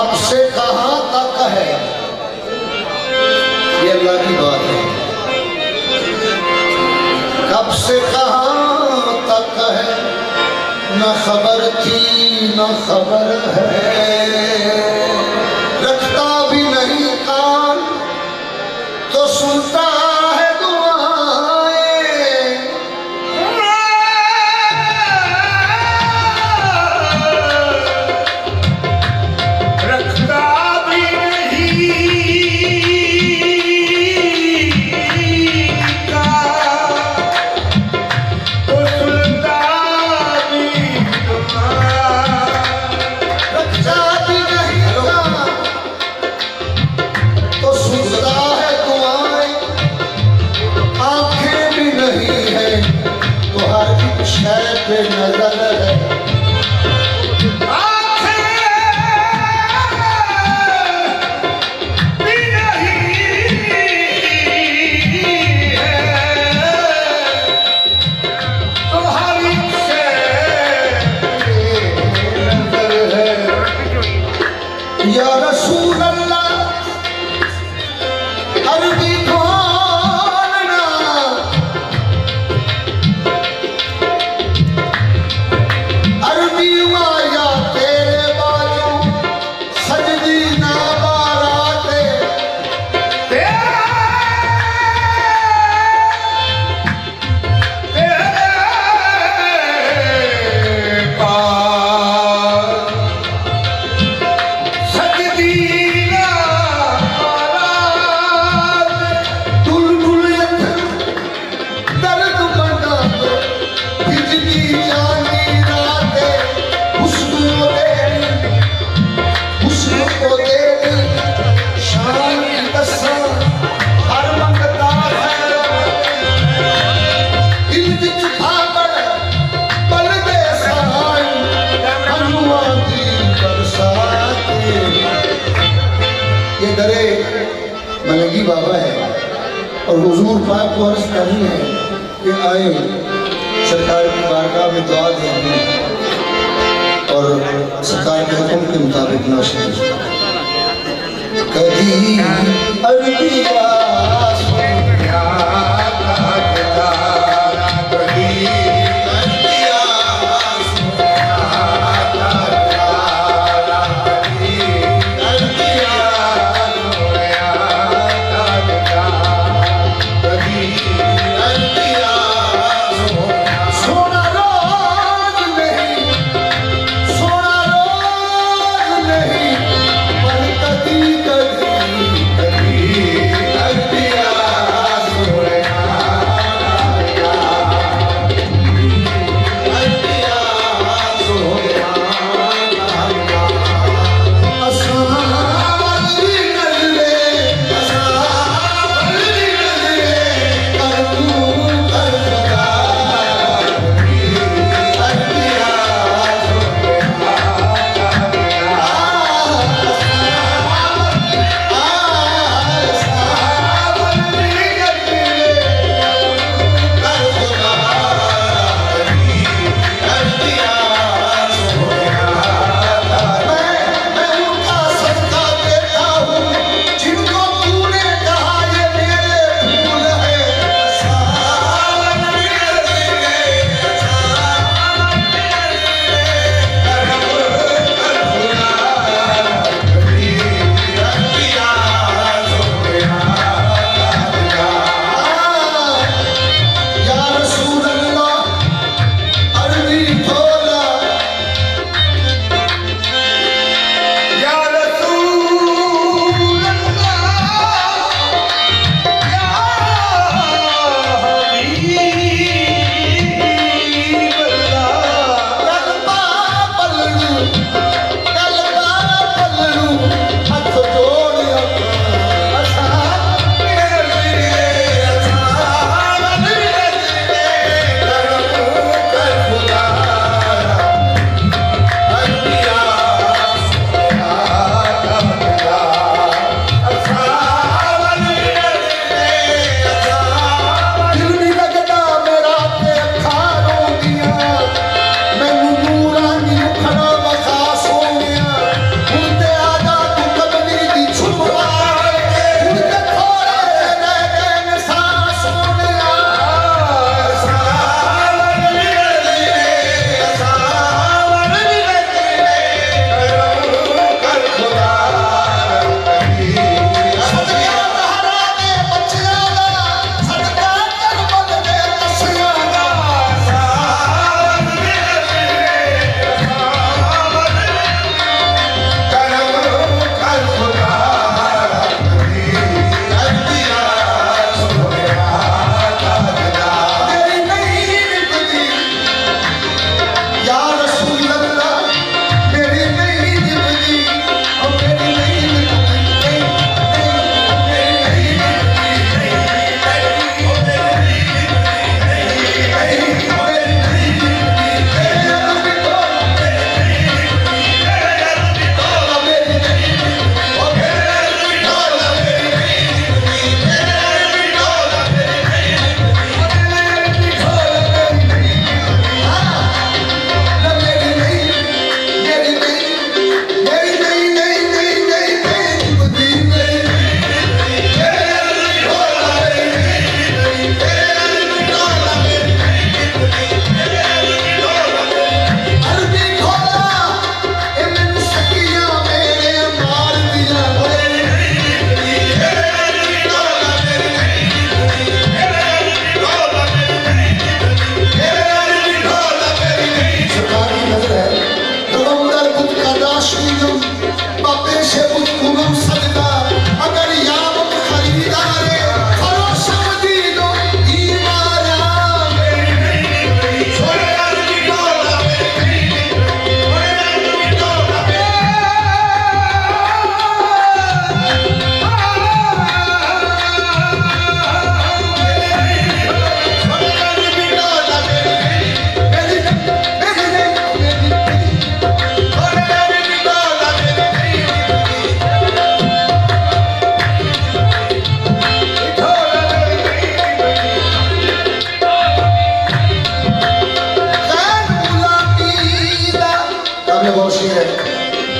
कब से कहां तक है, ये अल्लाह की बात है। कब से कहां तक है, न खबर थी न खबर है। रखता भी नहीं कान तो सुनता है पे नजर है। या रसूल अल्लाह अरबी बोलना, अरबी माया तेरे बालों सजदी ना बाराते। ये दरे मलंगी बाबा है और हुजूर पाक को अर्ज करनी है कि आए सरकार की बारगाह में दुआ देंगे और सरकार के हुक्म के मुताबिक नाशिद कभी अरबिया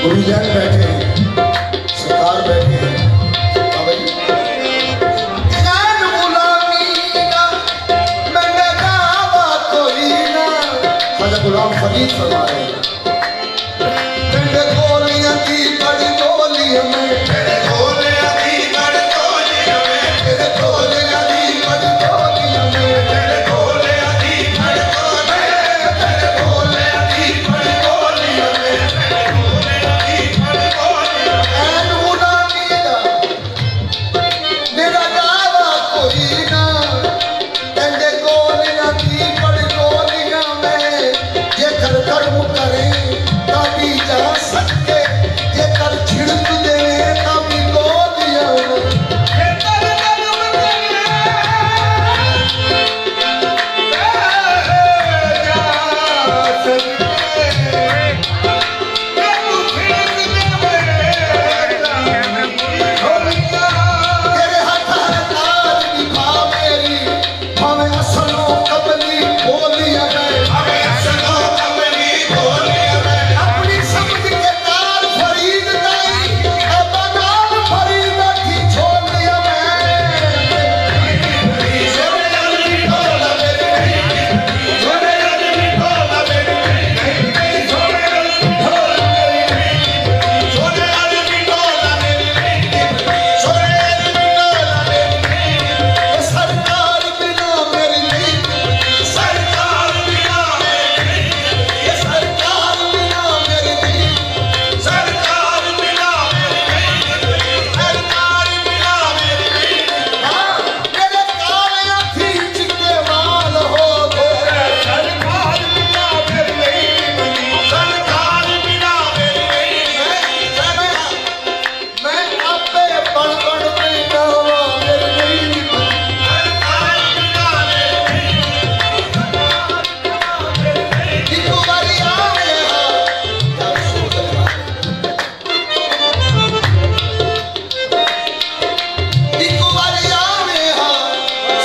गुरुजन बैठे हैं, सरकार बैठे हैं। बाबा जी जान गुलामी ना मैंने दावा कोई ना, ख्वाजा गुलाम फरीद फरमा रहे हैं तेरे गोलियां की बड़ी गोलियां में, तेरे गोलियां की बड़ी गोलियां में, तेरे गोलियां की बड़ी गोलियां में, तेरे गोलियां की बड़ी गोलियां में, तेरे गोलियां की बड़ी गोलियां में, तेरे गोलियां की बड़ी गोलियां में। ऐन गुलामी दा मेरा दावा कोई ना, तेरे गोलियां की बड़ी गोलियां में, ये कर कर्म करे तभी जा सकते, ये कर छिड़क दे तभी गोलियां में। ये कर कर्म करे जा सकते, तेरे हाथ हरकत दिखा मेरी, हमें असलों कबली बोलियां में, हमें असलों कबली बोलियां में। अपनी समझ के तार फरीद गई, अब नाम फरीद की छोलियां में। सोने आदमी ढोला मेरी नहीं, सोने आदमी ढोला मेरी नहीं, सोने आदमी ढोला मेरी नहीं, सोने आदमी ढोला मेरी नहीं, सोने आदमी ढोला मेरी नहीं। सरकार बिना मेरी नहीं, सरकार बिना मेरी नहीं, ये सरकार बिना मेरी नहीं, सरकार बिना मेरी नहीं, सरकार बिना मेरी नहीं। हाँ मेरे काले अथी चिट्टे माल हो गए, सरकार बिना मेरी नहीं, सरकार बिना मेरी नहीं। मैं आपे बड़ बड़ बैठा हुआ मेरी नहीं, सरकार बिना मेरी नहीं, इको बारी आवे हाँ क्या सोच रहा, इको बारी आवे हाँ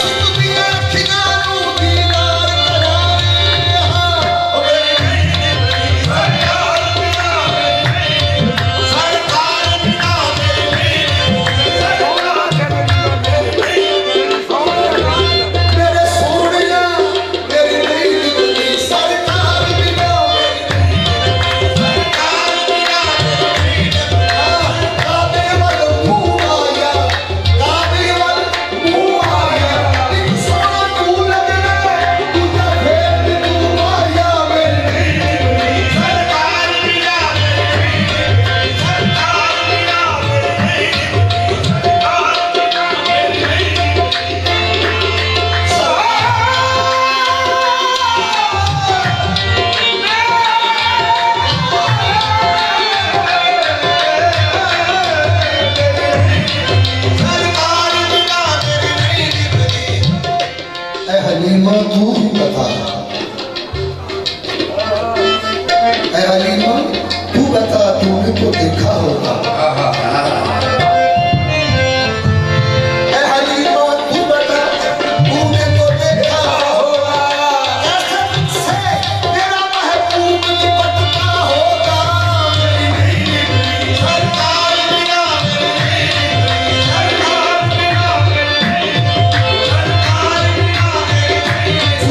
सिख दिया अखियां नू दीदार करावे हाँ। ओ मेरी नहीं, सरकार बिना मेरी नहीं, सरकार बिना मेरी नहीं, सरकार बिना मेरी नहीं। मेरे सोनिया मेरी नहीं निकलती, सरकार बिना मेरी नहीं, सरकार बिना मेरी नहीं। काबे वल मुंह आया, काबे वल मुंह आया, एक सोना तू लगना, दूजा फेर तू आया मेरी नहीं, सरकार बिना मेरी नहीं, सरकार बिना मेरी नहीं, सरकार बिना मेरी नहीं। सरकार बिना मेरी नहीं निकली। ऐ हलीमा तू ही बता, ऐ हलीमा तू बता, तूने तो देखा होगा। ऐ हलीमा तू बता, तूने तो देखा होगा, कैसे तुझसे तेरा महबूब निपटता होगा मेरी नहीं, सरकार बिना मेरी नहीं, सरकार बिना मेरी नहीं, सरकार बिना मेरी नहीं।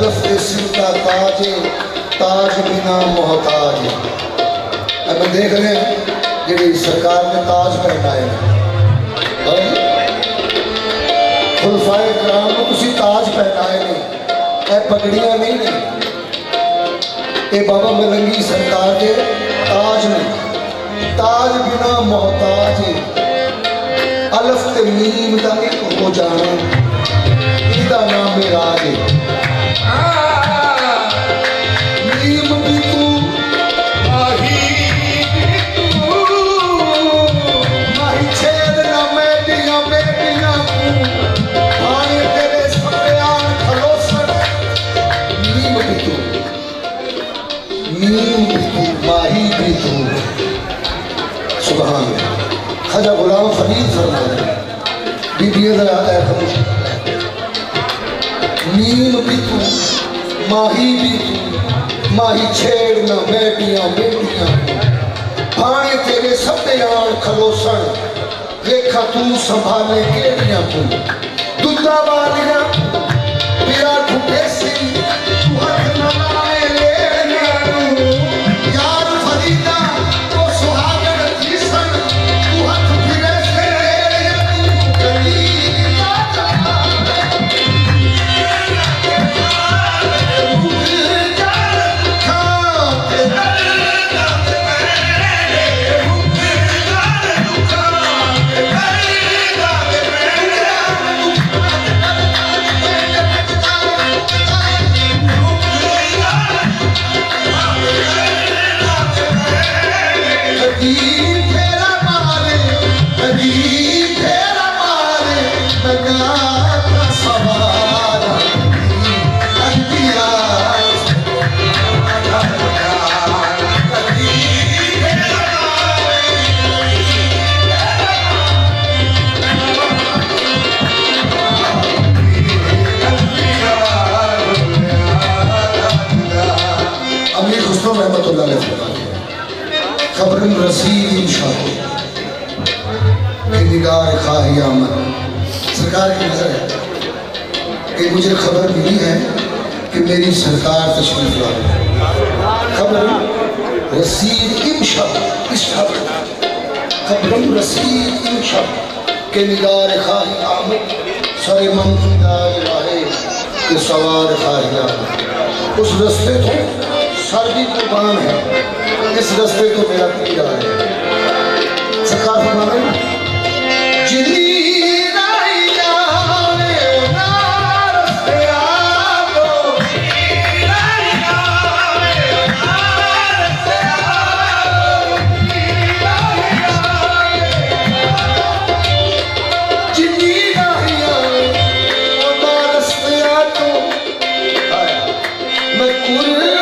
अलफ के सिर का ताज ताज बिना मोहताज। अब देख रहे हैं जी सरकार ने ताज पहनाए खुलफाए कराम को तुसी ताज पहनाए ने, ये पगड़ियां नहीं ने, ये बाबा मलंगी सरकार के ताज ने। ताज बिना मोहताज अलफ ते मीम का एक हो जाना, इहदा नाम है राज। मीम भी तू माही भी तू, माही छेद ना मेडियां मेडियां तू, आने तेरे सप्यान खलोसन। मीम भी तू, मीम भी तू, माही भी तू। सुभान ख्वाजा गुलाम फरीद फरमाते बीबी जरा खामोश। नीम भी तू माही भी तू, माही छेड़ न बेटियां बेटियां, पानी तेरे सत्यान खलोसन। देखा तू संभाले केड़ियां तू, दुद्धा वालियां मेरा ठुके सी, तू हथ न लाए लेड़ियां तू। यार फरीदा तो सुहागन थी सन, तू हथ फिरे से लेड़ियां तू। गरीबा जमा खबर रसीद इंशाअल्लाह निगार खाही आमद। सरकार की नजर है कि मुझे खबर मिली है कि मेरी सरकार तशरीफ ला रही है। खबर रसीद इंशाअल्लाह, खबर रसीद इंशाअल्लाह के निगार खाही आमद। सरे मंदार राहे के सवार खाही आमद। उस रस्ते तो सर भी कुर्बान है, इस रस्ते को मेरा पीड़ा है। सरकार फरमाना जिनी मैं